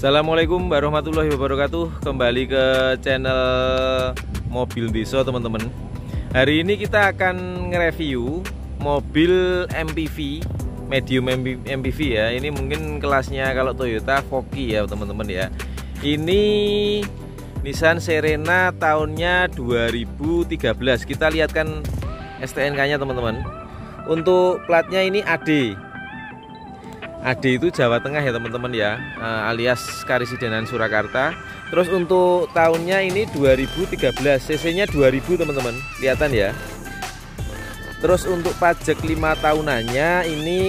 Assalamualaikum warahmatullahi wabarakatuh. Kembali ke channel Mobil Desa teman-teman. Hari ini kita akan nge-review mobil MPV, medium MPV ya. Ini mungkin kelasnya kalau Toyota Foki ya teman-teman ya. Ini Nissan Serena tahunnya 2013. Kita lihatkan STNK-nya teman-teman. Untuk platnya ini AD. AD itu Jawa Tengah ya teman-teman ya, alias Karisidenan Surakarta. Terus untuk tahunnya ini 2013, cc-nya 2000 teman-teman, kelihatan ya. Terus untuk pajak 5 tahunannya ini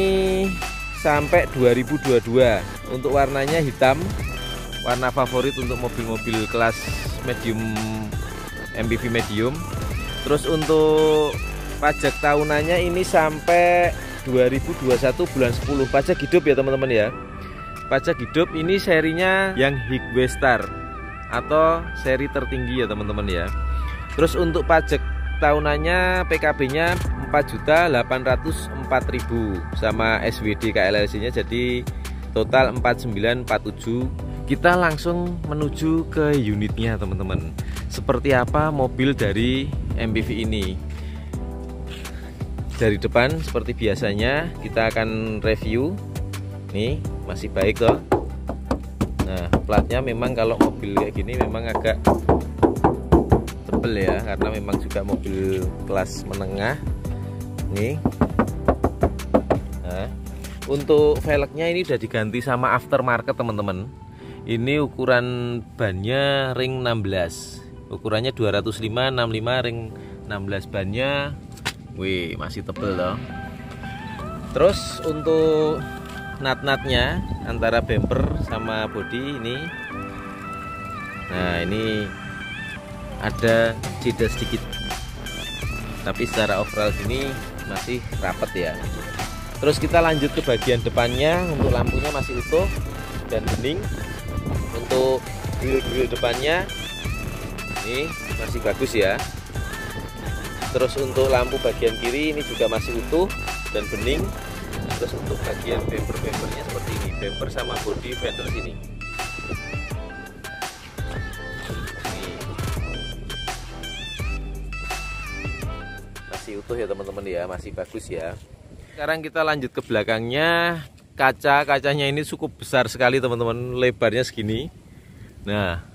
sampai 2022. Untuk warnanya hitam, warna favorit untuk mobil-mobil kelas medium, MPV medium. Terus untuk pajak tahunannya ini sampai 2021 bulan 10, pajak hidup ya teman-teman ya. Pajak hidup ini serinya yang Higwe Star atau seri tertinggi ya teman-teman ya. Terus untuk pajak tahunannya PKB-nya 4.804.000 sama SWD KLLC-nya, jadi total 4947. Kita langsung menuju ke unitnya teman-teman. Seperti apa mobil dari MPV ini? Dari depan seperti biasanya kita akan review. Nih masih baik toh. Nah platnya memang kalau mobil kayak gini memang agak tebel ya, karena memang juga mobil kelas menengah. Nih nah, untuk velgnya ini udah diganti sama aftermarket teman-teman. Ini ukuran bannya ring 16, ukurannya 205 65 ring 16 bannya. Wih, masih tebel loh. Terus untuk nut-nutnya antara bumper sama bodi ini, nah ini ada jeda sedikit, tapi secara overall ini masih rapat ya. Terus kita lanjut ke bagian depannya. Untuk lampunya masih utuh dan bening. Untuk grill depannya ini masih bagus ya. Terus untuk lampu bagian kiri ini juga masih utuh dan bening. Terus untuk bagian bumper-bumpernya seperti ini, bumper sama bodi fender sini. Nih. Masih utuh ya teman-teman ya, masih bagus ya. Sekarang kita lanjut ke belakangnya. Kacanya ini cukup besar sekali teman-teman, lebarnya segini. Nah,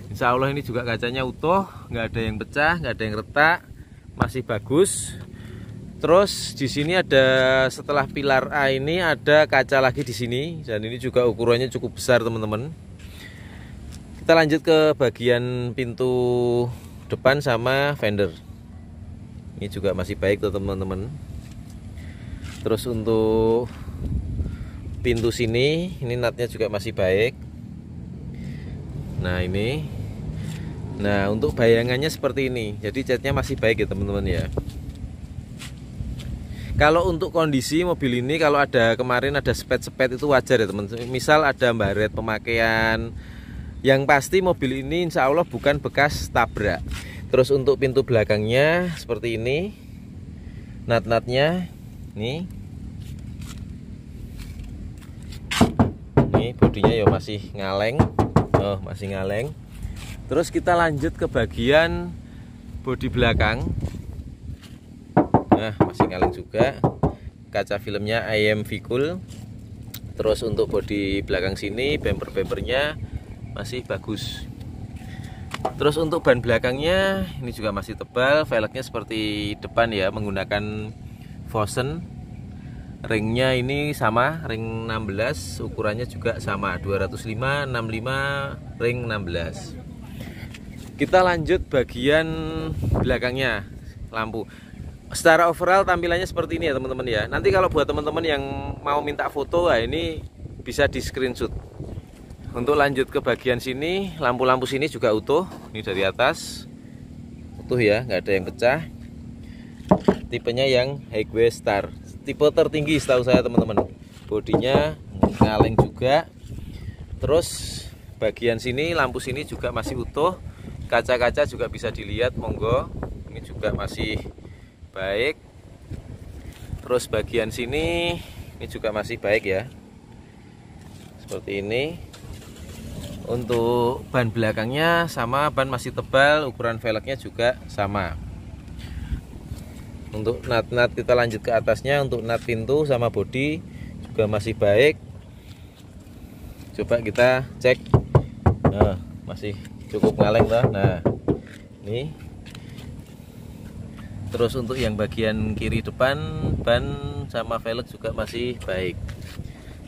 insya Allah ini juga kacanya utuh, nggak ada yang pecah, nggak ada yang retak. Masih bagus. Terus di sini ada, setelah pilar A ini ada kaca lagi di sini, dan ini juga ukurannya cukup besar teman-teman. Kita lanjut ke bagian pintu depan sama fender. Ini juga masih baik tuh teman-teman. Terus untuk pintu sini, ini nutnya juga masih baik. Nah ini. Nah untuk bayangannya seperti ini, jadi catnya masih baik ya teman-teman ya. Kalau untuk kondisi mobil ini, kalau ada kemarin ada spet-spet itu wajar ya teman-teman. Misal ada baret pemakaian, yang pasti mobil ini insya Allah bukan bekas tabrak. Terus untuk pintu belakangnya seperti ini, nut-nutnya nih, bodinya ya masih ngaleng, masih ngaleng. Terus kita lanjut ke bagian bodi belakang. Nah masih ngaleng juga. Kaca filmnya IM Vicul. Terus untuk bodi belakang sini, bumper-bumpernya masih bagus. Terus untuk ban belakangnya ini juga masih tebal. Velgnya seperti depan ya, menggunakan Vossen. Ringnya ini sama, ring 16. Ukurannya juga sama, 205 65 ring 16. Kita lanjut bagian belakangnya, lampu. Secara overall tampilannya seperti ini ya teman-teman ya. Nanti kalau buat teman-teman yang mau minta foto, nah ini bisa di screenshot. Untuk lanjut ke bagian sini, lampu-lampu sini juga utuh. Ini dari atas utuh ya, nggak ada yang pecah. Tipenya yang Higwe Star, tipe tertinggi setahu saya teman-teman. Bodinya ngaleng juga. Terus bagian sini, lampu sini juga masih utuh. Kaca-kaca juga bisa dilihat, monggo. Ini juga masih baik. Terus bagian sini ini juga masih baik ya, seperti ini. Untuk ban belakangnya sama, ban masih tebal, ukuran velgnya juga sama. Untuk nut-nut kita lanjut ke atasnya. Untuk nut pintu sama bodi juga masih baik. Coba kita cek. Nah, masih cukup ngaleng toh. Nah, ini. Terus untuk yang bagian kiri depan, ban sama velg juga masih baik.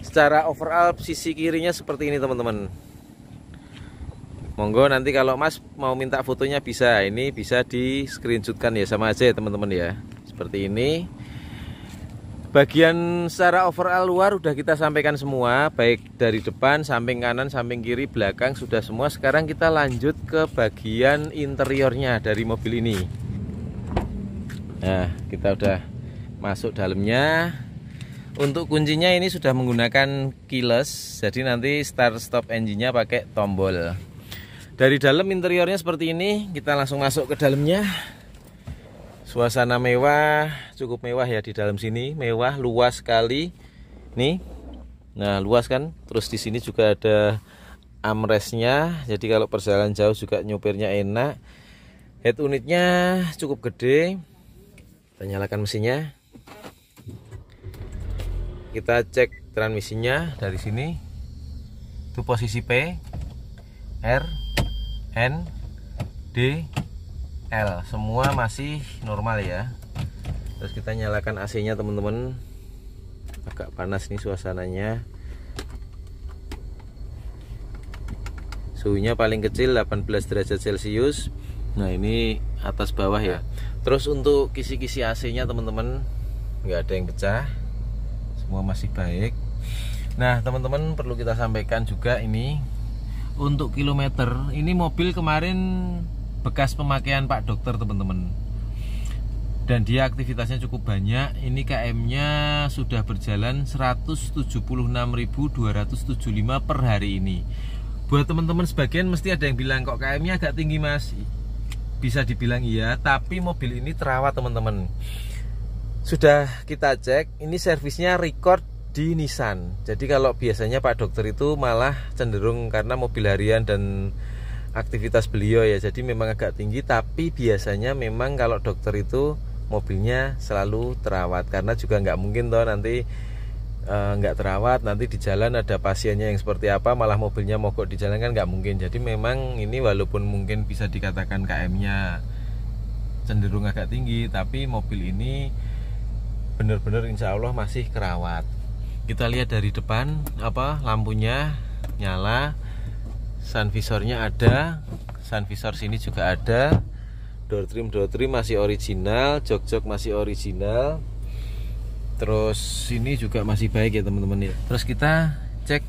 Secara overall sisi kirinya seperti ini teman-teman. Monggo nanti kalau Mas mau minta fotonya bisa. Ini bisa di screenshotkan ya, sama aja ya teman-teman ya. Seperti ini. Bagian secara overall luar udah kita sampaikan semua, baik dari depan, samping kanan, samping kiri, belakang sudah semua. Sekarang kita lanjut ke bagian interiornya dari mobil ini. Nah, kita udah masuk dalamnya. Untuk kuncinya ini sudah menggunakan keyless, jadi nanti start stop engine-nya pakai tombol. Dari dalam interiornya seperti ini. Kita langsung masuk ke dalamnya. Suasana mewah, cukup mewah ya di dalam sini. Mewah, luas sekali. Nih. Nah, luas kan? Terus di sini juga ada armrestnya. Jadi kalau perjalanan jauh juga nyopirnya enak. Head unitnya cukup gede. Kita nyalakan mesinnya. Kita cek transmisinya dari sini. Itu posisi P, R, N, D, L. Semua masih normal ya. Terus kita nyalakan AC-nya teman-teman. Agak panas nih suasananya. Suhunya paling kecil 18 derajat Celcius. Nah, ini atas bawah ya. Terus untuk kisi-kisi AC-nya teman-teman nggak ada yang pecah, semua masih baik. Nah teman-teman, perlu kita sampaikan juga ini untuk kilometer. Ini mobil kemarin bekas pemakaian Pak Dokter teman-teman, dan dia aktivitasnya cukup banyak. Ini KM-nya sudah berjalan 176.275 per hari ini. Buat teman-teman sebagian mesti ada yang bilang, kok KM-nya agak tinggi Mas. Bisa dibilang iya, tapi mobil ini terawat teman-teman. Sudah kita cek, ini servisnya record di Nissan. Jadi kalau biasanya Pak Dokter itu malah cenderung karena mobil harian dan aktivitas beliau ya, jadi memang agak tinggi. Tapi biasanya memang kalau dokter itu mobilnya selalu terawat, karena juga nggak mungkin toh nanti nggak terawat, nanti di jalan ada pasiennya yang seperti apa, malah mobilnya mogok di jalan, kan nggak mungkin. Jadi memang ini walaupun mungkin bisa dikatakan KM-nya cenderung agak tinggi, tapi mobil ini benar-benar insya Allah masih kerawat. Kita lihat dari depan, lampunya nyala, sun visornya ada, sun visor sini juga ada, door trim masih original, jok masih original. Terus ini juga masih baik ya teman-teman ya. Terus kita cek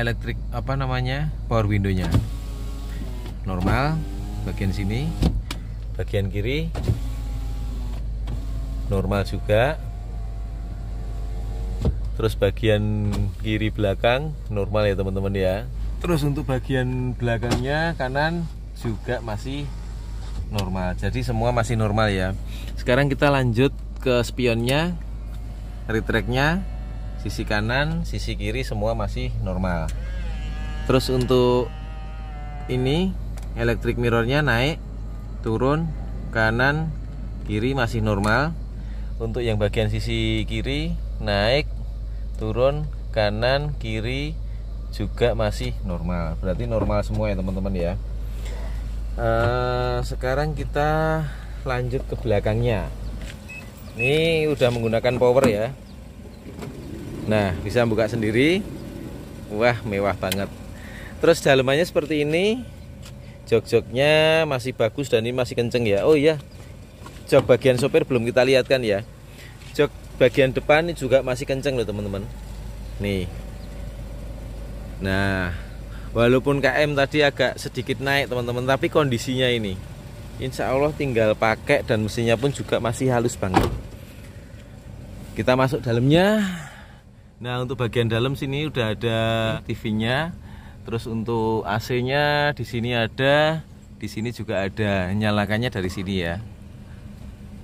elektrik power window-nya. Normal bagian sini. Bagian kiri normal juga. Terus bagian kiri belakang normal ya teman-teman ya. Terus untuk bagian belakangnya kanan juga masih normal. Jadi semua masih normal ya. Sekarang kita lanjut ke spionnya. Retract-nya, sisi kanan, sisi kiri semua masih normal. Terus untuk ini electric mirror-nya naik, turun, kanan, kiri masih normal. Untuk yang bagian sisi kiri naik, turun, kanan, kiri juga masih normal. Berarti normal semua ya teman-teman ya. Sekarang kita lanjut ke belakangnya. Ini udah menggunakan power ya. Nah, bisa buka sendiri. Wah, mewah banget. Terus dalamannya seperti ini. Jok-joknya masih bagus dan ini masih kenceng ya. Oh iya, jok bagian sopir belum kita lihatkan ya. Jok bagian depan ini juga masih kenceng loh teman-teman. Nih. Nah, walaupun KM tadi agak sedikit naik teman-teman, tapi kondisinya ini insya Allah tinggal pakai dan mesinnya pun juga masih halus banget. Kita masuk dalamnya. Nah, untuk bagian dalam sini udah ada TV-nya. Terus untuk AC-nya di sini ada, di sini juga ada. Nyalakannya dari sini ya.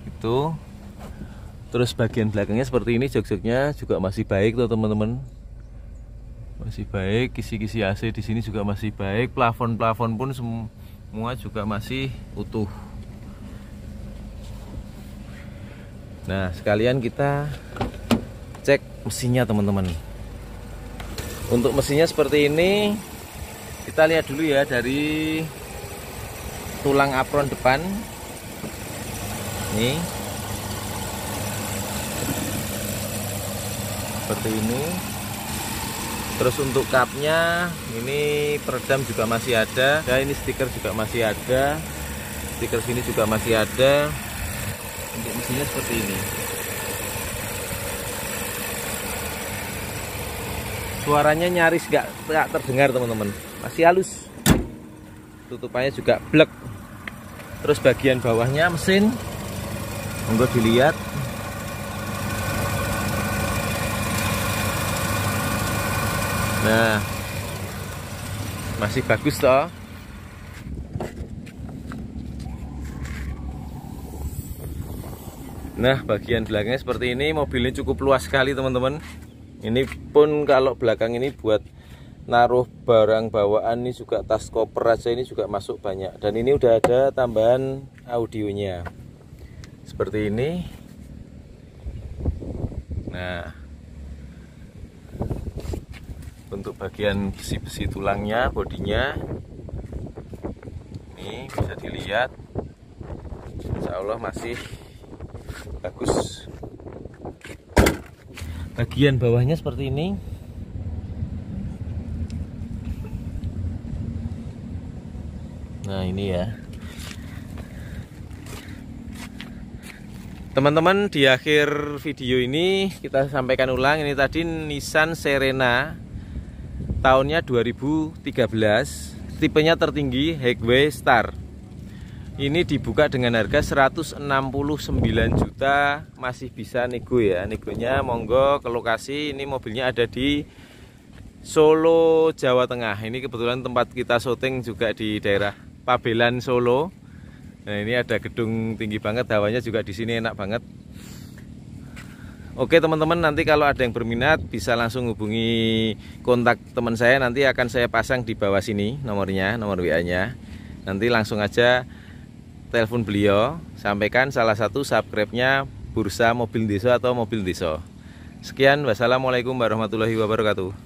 Itu. Terus bagian belakangnya seperti ini, jok-joknya juga masih baik tuh teman-teman. Masih baik, kisi-kisi AC di sini juga masih baik, plafon-plafon pun semua juga masih utuh. Nah, sekalian kita cek mesinnya teman-teman. Untuk mesinnya seperti ini, kita lihat dulu ya dari tulang apron depan. Nih, seperti ini. Terus untuk kapnya ini peredam juga masih ada. Ya, ini stiker juga masih ada. Stiker sini juga masih ada. Untuk mesinnya seperti ini. Suaranya nyaris gak terdengar teman-teman. Masih halus. Tutupannya juga blek. Terus bagian bawahnya mesin, monggo dilihat. Nah, masih bagus toh. Nah, bagian belakangnya seperti ini. Mobilnya cukup luas sekali teman-teman. Ini pun kalau belakang ini buat naruh barang bawaan, ini juga tas koper aja ini juga masuk banyak. Dan ini udah ada tambahan audionya seperti ini. Nah, untuk bagian besi-besi tulangnya, bodinya ini bisa dilihat, insya Allah masih bagus. Bagian bawahnya seperti ini. Nah, ini ya teman-teman, di akhir video ini kita sampaikan ulang. Ini tadi Nissan Serena tahunnya 2013, tipenya tertinggi Highway Star. Ini dibuka dengan harga 169 juta, masih bisa nego ya. Negonya monggo ke lokasi. Ini mobilnya ada di Solo, Jawa Tengah. Ini kebetulan tempat kita syuting juga di daerah Pabelan, Solo. Nah, ini ada gedung tinggi banget, hawanya juga di sini enak banget. Oke teman-teman, nanti kalau ada yang berminat bisa langsung hubungi kontak teman saya, nanti akan saya pasang di bawah sini nomornya, nomor WA-nya. Nanti langsung aja telepon beliau, sampaikan salah satu subscribe-nya Bursa Mobil Desa atau Mobil Desa. Sekian, wassalamualaikum warahmatullahi wabarakatuh.